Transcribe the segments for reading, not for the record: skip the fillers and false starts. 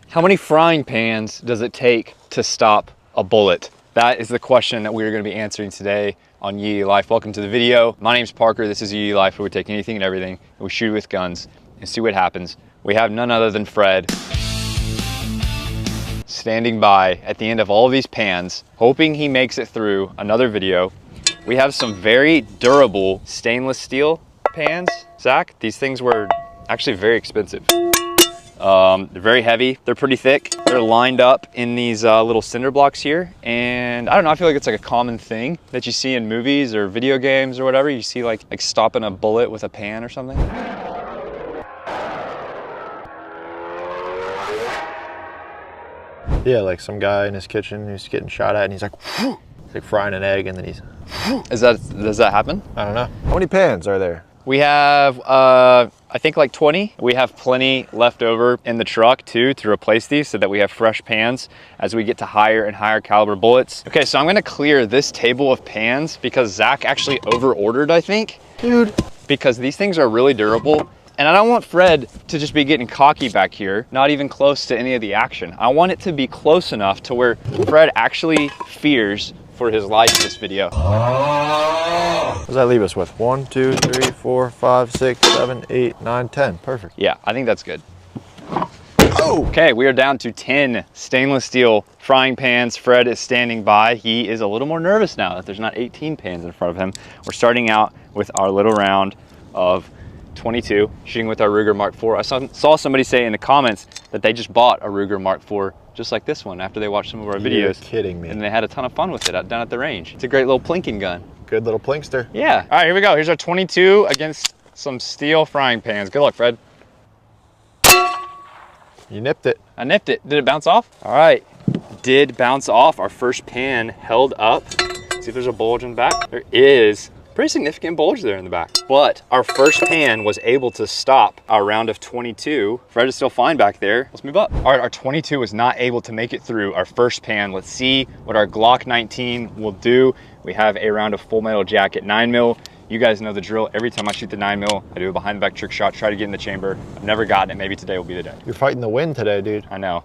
How many frying pans does it take to stop a bullet? That is the question that we're going to be answering today on Yee Life. Welcome to the video. My name's Parker. This is Yee Life, where we take anything and everything and we shoot it with guns and see what happens. We have none other than Fred standing by at the end of all of these pans, hoping he makes it through another video. We have some very durable stainless steel pans. Zach, these things were actually very expensive. They're very heavy, they're pretty thick. They're lined up in these little cinder blocks here. And I don't know, I feel like it's like a common thing that you see in movies or video games or whatever. You see like stopping a bullet with a pan or something. Yeah, like some guy in his kitchen who's getting shot at and he's like, whew! He's like frying an egg and then he's, whew! Does that happen? I don't know. How many pans are there? We have, I think like 20. We have plenty left over in the truck too to replace these so that we have fresh pans as we get to higher and higher caliber bullets. Okay, so I'm gonna clear this table of pans because Zach actually over-ordered, I think. Dude. Because these things are really durable. And I don't want Fred to just be getting cocky back here, not even close to any of the action. I want it to be close enough to where Fred actually fears for his life in this video. What does that leave us with? 1, 2, 3, 4, 5, 6, 7, 8, 9, 10. Perfect. Yeah, I think that's good. Oh! Okay, we are down to 10 stainless steel frying pans. Fred is standing by. He is a little more nervous now that there's not 18 pans in front of him. We're starting out with our little round of 22, shooting with our Ruger Mark IV. I saw somebody say in the comments that they just bought a Ruger Mark IV just like this one after they watched some of our videos. You're kidding me. And they had a ton of fun with it down at the range. It's a great little plinking gun. Good little plinkster. Yeah. All right, here we go. Here's our 22 against some steel frying pans. Good luck, Fred. You nipped it. I nipped it. Did it bounce off? All right. Did bounce off. Our first pan held up. See if there's a bulge in the back. There is. Pretty significant bulge there in the back. But our first pan was able to stop our round of 22. Fred is still fine back there. Let's move up. All right, our 22 was not able to make it through our first pan. Let's see what our Glock 19 will do. We have a round of Full Metal Jacket 9mm. You guys know the drill. Every time I shoot the 9mm, I do a behind the back trick shot, try to get in the chamber. I've never gotten it. Maybe today will be the day. You're fighting the wind today, dude. I know.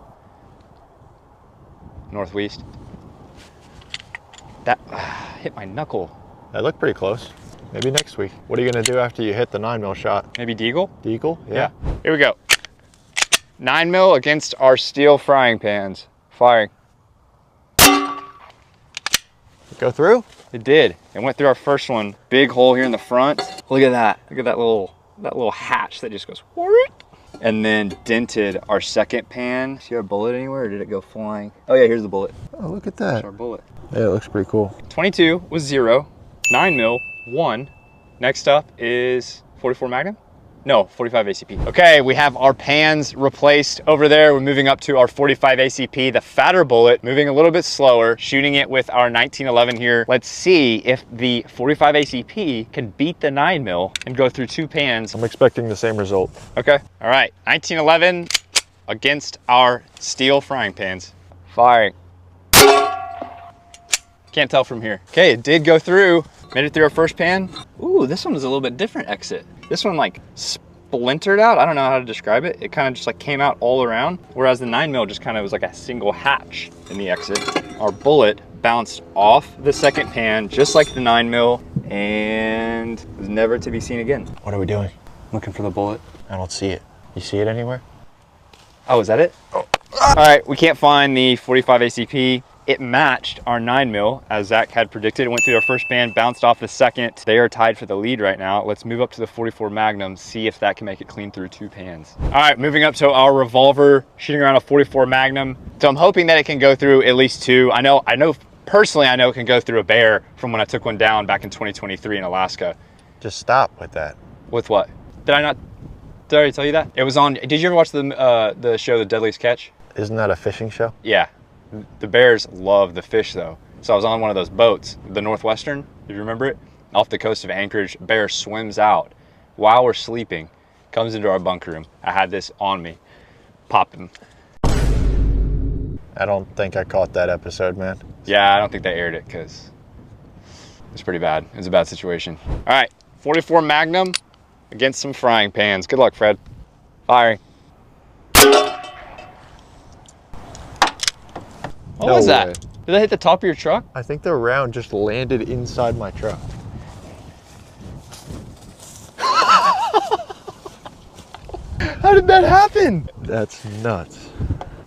Northwest. That hit my knuckle. That looked pretty close. Maybe next week. What are you gonna do after you hit the 9mm shot? Maybe deagle? Deagle? Yeah. Here we go. 9mm against our steel frying pans. Firing. Go through? It did. It went through our first one. Big hole here in the front. Look at that. Look at that little hatch that just goes whoop, and then dented our second pan. See our bullet anywhere, or did it go flying? Oh yeah, here's the bullet. Oh, look at That's that. our bullet. Yeah, it looks pretty cool. 22 was 0. 9mm, 1. Next up is 44 Magnum? No, 45 ACP. Okay, we have our pans replaced over there. We're moving up to our 45 ACP, the fatter bullet, moving a little bit slower, shooting it with our 1911 here. Let's see if the 45 ACP can beat the 9mm and go through 2 pans. I'm expecting the same result. Okay, all right, 1911 against our steel frying pans. Firing. Can't tell from here. Okay, it did go through. Made it through our first pan. Ooh, this one was a little bit different exit. This one like splintered out. I don't know how to describe it. It kind of just like came out all around. Whereas the 9mm just kind of was like a single hatch in the exit. Our bullet bounced off the second pan, just like the 9mm, and was never to be seen again. What are we doing? Looking for the bullet. I don't see it. You see it anywhere? Oh, is that it? Oh. All right, we can't find the 45 ACP. It matched our 9mm as Zach had predicted. It went through our first pan, bounced off the second. They are tied for the lead right now. Let's move up to the 44 Magnum, see if that can make it clean through 2 pans. All right, moving up to our revolver, shooting around a 44 Magnum. So I'm hoping that it can go through at least 2. I know personally, I know it can go through a bear from when I took one down back in 2023 in Alaska. Just stop with that. With what? Did I already tell you that? It was on, did you ever watch the show, The Deadliest Catch? Isn't that a fishing show? Yeah. The bears love the fish though. So I was on one of those boats, the Northwestern, if you remember it, off the coast of Anchorage. Bear swims out while we're sleeping, comes into our bunk room. I had this on me, popped him. I don't think I caught that episode, man. Yeah, I don't think they aired it because it's pretty bad. It was a bad situation. All right, 44 Magnum against some frying pans. Good luck, Fred. Firing. What No was that? way. Did that hit the top of your truck? I think the round just landed inside my truck. How did that happen? That's nuts.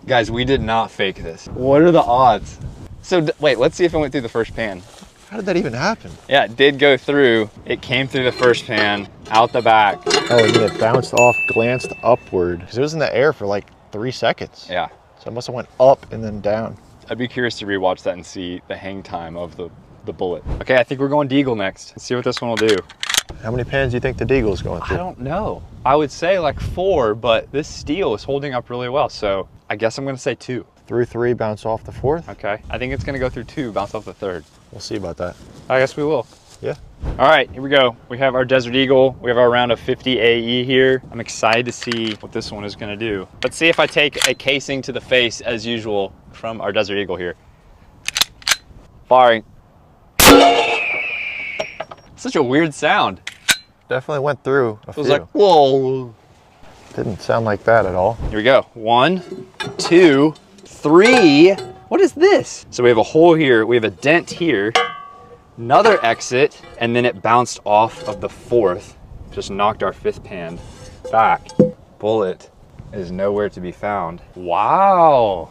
Guys, we did not fake this. What are the odds? So wait, let's see if it went through the first pan. How did that even happen? Yeah, it did go through. It came through the first pan, out the back. Oh, and then it bounced off, glanced upward. Because it was in the air for like 3 seconds. Yeah, So it must have went up and then down. I'd be curious to rewatch that and see the hang time of the bullet. Okay, I think we're going Deagle next. Let's see what this one will do. How many pans do you think the Deagle's going I through? don't know. I would say like 4, but this steel is holding up really well. So I guess I'm gonna say 2. Through 3, bounce off the 4th? Okay, I think it's gonna go through 2, bounce off the 3rd. We'll see about that. I guess we will. Yeah. All right, here we go. We have our Desert Eagle. We have our round of 50 AE here. I'm excited to see what this one is gonna do. Let's see if I take a casing to the face as usual from our Desert Eagle here. Firing. Such a weird sound. Definitely went through a It was few. like, whoa. Didn't sound like that at all. Here we go. 1, 2, 3. What is this? So we have a hole here. We have a dent here. Another exit, and then it bounced off of the 4th. Just knocked our 5th pan back. Bullet is nowhere to be found. Wow.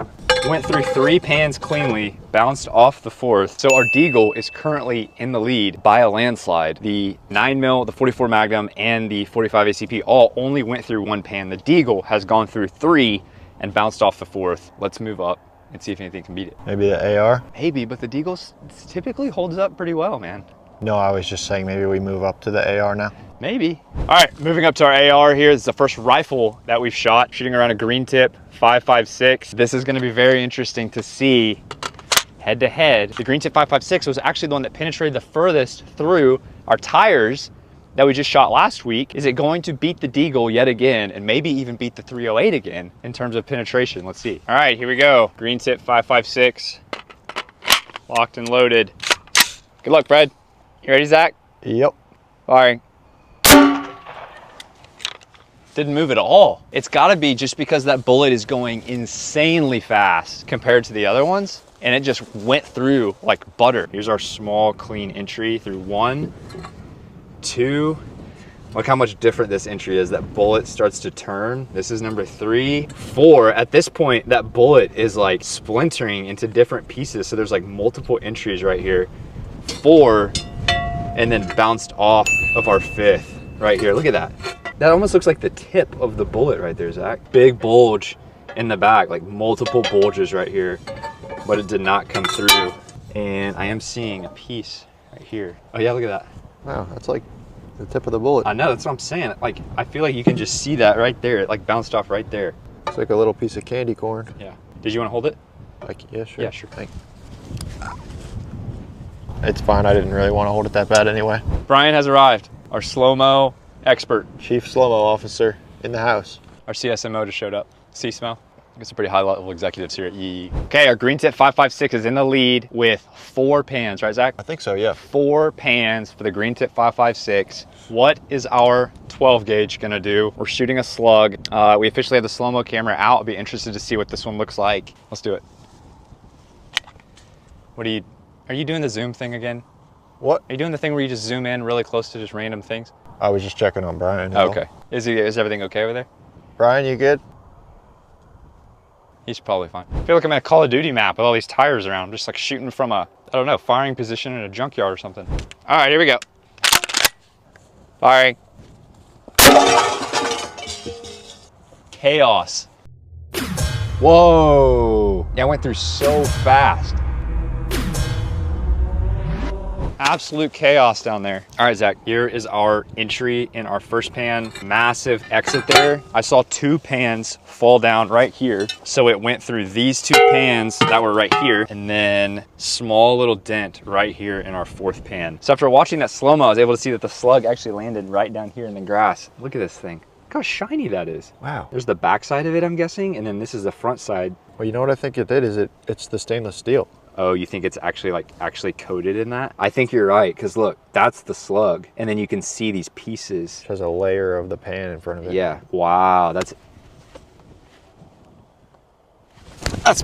Went through 3 pans cleanly, bounced off the 4th. So our Deagle is currently in the lead by a landslide. The 9mm, the 44 Magnum, and the 45 ACP all only went through 1 pan. The Deagle has gone through 3 and bounced off the 4th. Let's move up and see if anything can beat it. Maybe the AR? Maybe, but the Deagle typically holds up pretty well, man. No, I was just saying maybe we move up to the AR now. Maybe. All right, moving up to our AR here. This is the first rifle that we've shot, shooting around a green tip 5.56. This is gonna be very interesting to see head to head. The green tip 5.56 was actually the one that penetrated the furthest through our tires that we just shot last week. Is it going to beat the Deagle yet again and maybe even beat the 308 again in terms of penetration? Let's see. All right, here we go. Green tip 5.56, locked and loaded. Good luck, Fred. You ready, Zach? Yep. Firing. Didn't move at all. It's gotta be just because that bullet is going insanely fast compared to the other ones, and it just went through like butter. Here's our small, clean entry through 1, 2. Look how much different this entry is. That bullet starts to turn. This is number 3. 4, at this point, that bullet is like splintering into different pieces. So there's like multiple entries right here. 4, and then bounced off of our 5th right here. Look at that. That almost looks like the tip of the bullet right there, Zach. Big bulge in the back, like multiple bulges right here, but it did not come through. And I am seeing a piece right here. Oh yeah, look at that. Wow, that's like the tip of the bullet. I know, that's what I'm saying. Like, I feel like you can just see that right there. It like bounced off right there. It's like a little piece of candy corn. Yeah. Did you want to hold it? Like, yeah, sure. Yeah, sure. Thank you. It's fine. I didn't really want to hold it that bad anyway. Brian has arrived, our slow-mo expert. Chief Slow-Mo Officer in the house. Our CSMO just showed up. See, smell? I guess some pretty high-level executives here at Yee. Okay, our green tip 5.56 is in the lead with 4 pans, right, Zach? I think so, yeah. 4 pans for the green tip 5.56. What is our 12 gauge gonna do? We're shooting a slug. We officially have the slow-mo camera out. I'll be interested to see what this one looks like. Let's do it. Are you doing the zoom thing again? What? Are you doing the thing where you just zoom in really close to just random things? I was just checking on Brian. Okay. Is everything okay over there? Brian, you good? He's probably fine. I feel like I'm in a Call of Duty map with all these tires around, just like shooting from a, I don't know, firing position in a junkyard or something. All right, here we go. Firing. Chaos. Whoa. Yeah, I went through so fast. Absolute chaos down there. All right, Zach, here is our entry in our first pan. Massive exit there. I saw 2 pans fall down right here. So it went through these 2 pans that were right here, and then small little dent right here in our 4th pan. So after watching that slow-mo, I was able to see that the slug actually landed right down here in the grass. Look at this thing. Look how shiny that is. Wow. There's the back side of it, I'm guessing, and then this is the front side. Well, you know what I think it did is it's the stainless steel. Oh, you think it's actually coated in that? I think you're right, because look, that's the slug. And then you can see these pieces. It has a layer of the pan in front of it. Yeah, wow, that's...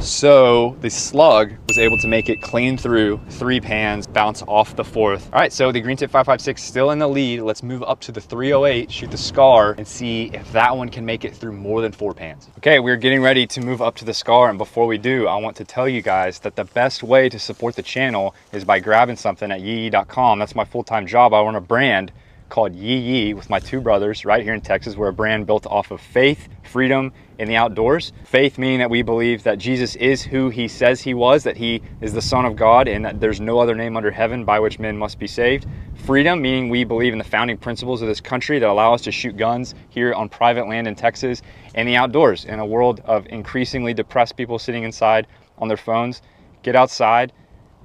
So the slug was able to make it clean through 3 pans, bounce off the 4th. All right, so the Green Tip 556 still in the lead. Let's move up to the 308, shoot the Scar, and see if that one can make it through more than 4 pans. Okay, we're getting ready to move up to the Scar, and before we do, I want to tell you guys that the best way to support the channel is by grabbing something at yeeyee.com. That's my full-time job. I run a brand called Yee with my 2 brothers right here in Texas. We're a brand built off of faith, freedom, and the outdoors. Faith meaning that we believe that Jesus is who he says he was, that he is the Son of God, and that there's no other name under heaven by which men must be saved. Freedom meaning we believe in the founding principles of this country that allow us to shoot guns here on private land in Texas, and the outdoors. In a world of increasingly depressed people sitting inside on their phones, get outside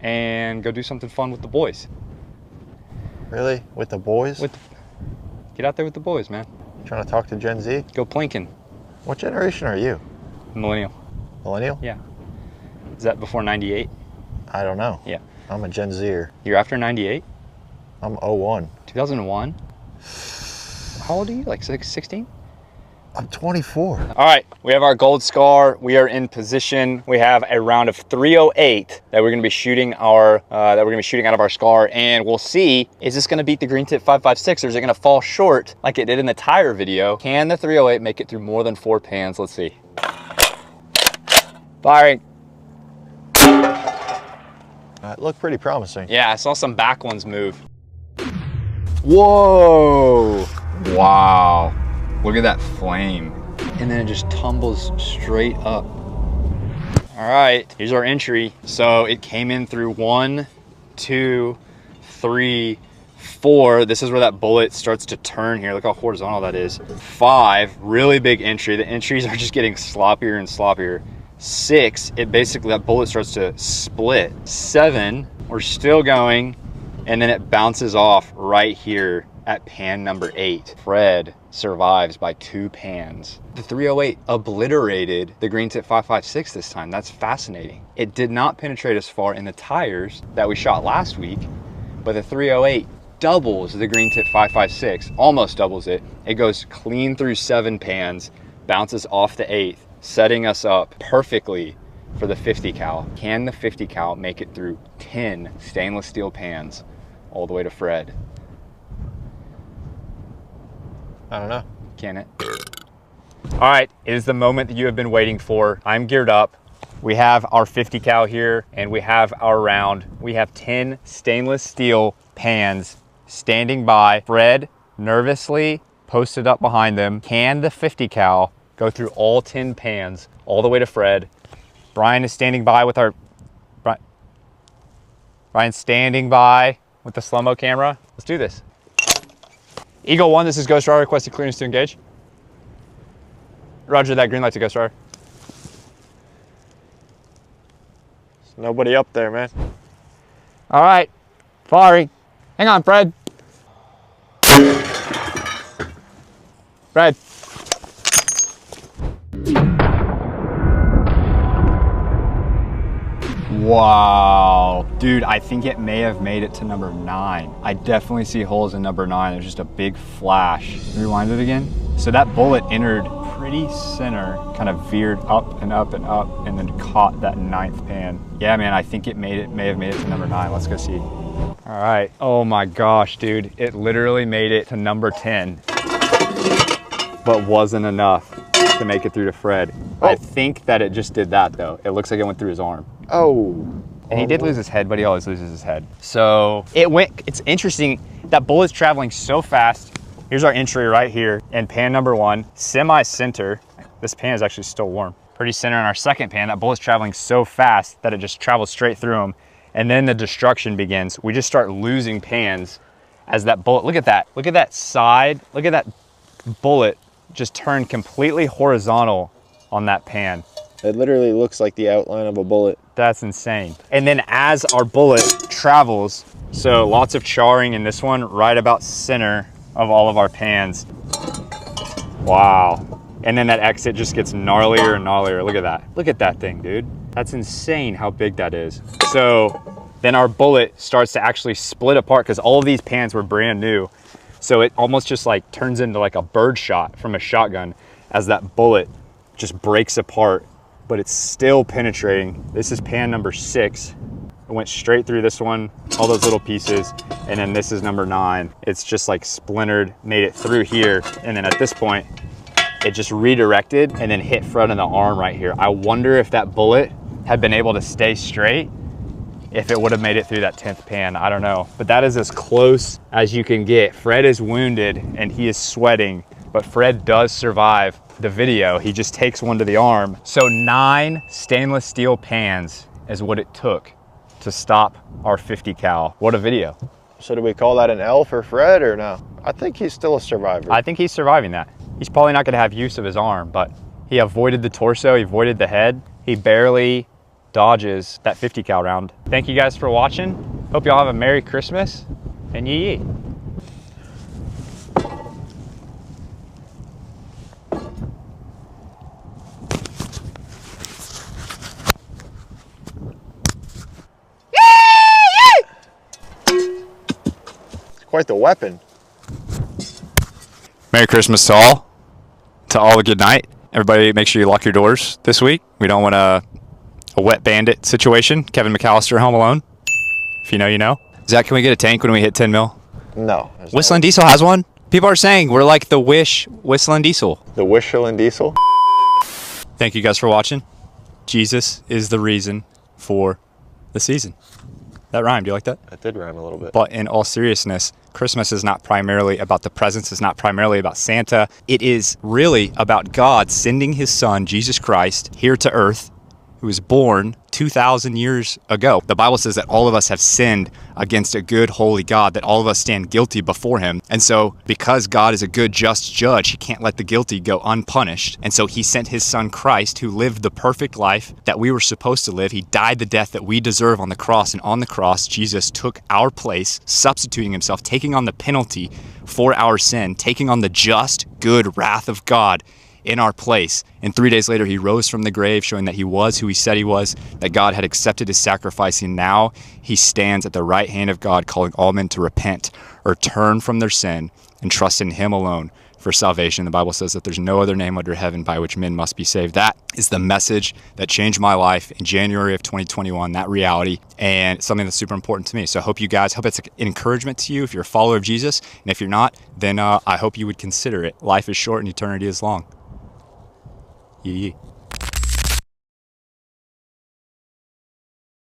and go do something fun with the boys. Really? With the boys? Get out there with the boys, man. Trying to talk to Gen Z? Go plinking. What generation are you? Millennial. Millennial? Yeah. Is that before 98? I don't know. Yeah. I'm a Gen Zer. You're after 98? I'm 01. 2001? How old are you? Like 16? I'm 24. All right, we have our gold Scar. We are in position. We have a round of 308 that we're gonna be shooting out of our Scar, and we'll see, is this gonna beat the Green Tip 556 or is it gonna fall short like it did in the tire video? Can the 308 make it through more than 4 pans? Let's see. Firing. It looked pretty promising. Yeah, I saw some back ones move. Whoa, wow. Look at that flame. And then it just tumbles straight up. All right, here's our entry. So it came in through 1, 2, 3, 4. This is where that bullet starts to turn here. Look how horizontal that is. 5, really big entry. The entries are just getting sloppier and sloppier. 6, that bullet starts to split. 7, we're still going, and then it bounces off right here at pan number 8. Fred survives by 2 pans. The 308 obliterated the Green Tip 556 this time. That's fascinating. It did not penetrate as far in the tires that we shot last week, but the 308 doubles the Green Tip 556, almost doubles it. It goes clean through 7 pans, bounces off the 8th, setting us up perfectly for the 50 cal. Can the 50 cal make it through 10 stainless steel pans all the way to Fred? I don't know. Can it? All right, it is the moment that you have been waiting for. I'm geared up. We have our 50 cal here and we have our round. We have 10 stainless steel pans standing by. Fred nervously posted up behind them. Can the 50 cal go through all 10 pans all the way to Fred? Brian is standing by with Brian's standing by with the slow-mo camera. Let's do this. Eagle 1, this is Ghost Rider, requesting clearance to engage. Roger that, green light to Ghost Rider. There's nobody up there, man. All right, firing. Hang on, Fred. Fred. Wow, dude, I think it may have made it to number 9. I definitely see holes in number 9. There's just a big flash. Rewind it again. So that bullet entered pretty center, kind of veered up and up and up, and then caught that 9th pan. Yeah, man, I think it may have made it to number 9. Let's go see. All right. Oh my gosh, dude, it literally made it to number 10, but wasn't enough to make it through to Fred. Oh. I think that it just did that though. It looks like it went through his arm. Oh. And he did lose his head, but he always loses his head. So it's interesting, that bullet's traveling so fast. Here's our entry right here in pan number 1, semi-center. This pan is actually still warm. Pretty center in our 2nd pan. That bullet's traveling so fast that it just travels straight through him. And then the destruction begins. We just start losing pans as that bullet, look at that side, look at that bullet just turned completely horizontal on that pan. It literally looks like the outline of a bullet. That's insane. And then as our bullet travels, so lots of charring in this one, right about center of all of our pans. Wow. And then that exit just gets gnarlier and gnarlier. Look at that. Look at that thing, dude. That's insane how big that is. So then our bullet starts to actually split apart because all of these pans were brand new. So it almost just like turns into like a bird shot from a shotgun as that bullet just breaks apart but it's still penetrating. This is pan number 6. It went straight through this one, all those little pieces, and then this is number 9. It's just like splintered, made it through here, and then at this point, it just redirected and then hit front of the arm right here. I wonder if that bullet had been able to stay straight, if it would have made it through that 10th pan. I don't know, but that is as close as you can get. Fred is wounded and he is sweating, but Fred does survive the video. He just takes one to the arm. So 9 stainless steel pans is what it took to stop our 50 cal. What a video. So do we call that an L for Fred or no? I think he's still a survivor. I think he's surviving that. He's probably not gonna have use of his arm, but he avoided the torso, he avoided the head. He barely dodges that 50 cal round. Thank you guys for watching. Hope y'all have a Merry Christmas and yee yee. Quite the weapon. Merry Christmas to all a good night. Everybody make sure you lock your doors this week. We don't want a wet bandit situation. Kevin McAllister home alone. If you know, you know. Zach, can we get a tank when we hit 10 mil? No. Whistling Diesel has one. People are saying we're like the Wish Whistling Diesel. The Whistling Diesel. Thank you guys for watching. Jesus is the reason for the season. That rhymed. Do you like that? That did rhyme a little bit. But in all seriousness, Christmas is not primarily about the presents. It's not primarily about Santa. It is really about God sending his son, Jesus Christ, here to earth, who was born 2,000 years ago. The Bible says that all of us have sinned against a good, holy God, that all of us stand guilty before him. And so because God is a good, just judge, he can't let the guilty go unpunished. And so he sent his son Christ, who lived the perfect life that we were supposed to live. He died the death that we deserve on the cross. And on the cross, Jesus took our place, substituting himself, taking on the penalty for our sin, taking on the just, good wrath of God in our place. And 3 days later, he rose from the grave, showing that he was who he said he was, that God had accepted his sacrifice, and now he stands at the right hand of God, calling all men to repent or turn from their sin and trust in him alone for salvation. The Bible says that there's no other name under heaven by which men must be saved. That is the message that changed my life in January of 2021, that reality, and it's something that's super important to me. So I hope it's an encouragement to you if you're a follower of Jesus, and if you're not, then I hope you would consider it. Life is short and eternity is long. Yee yee.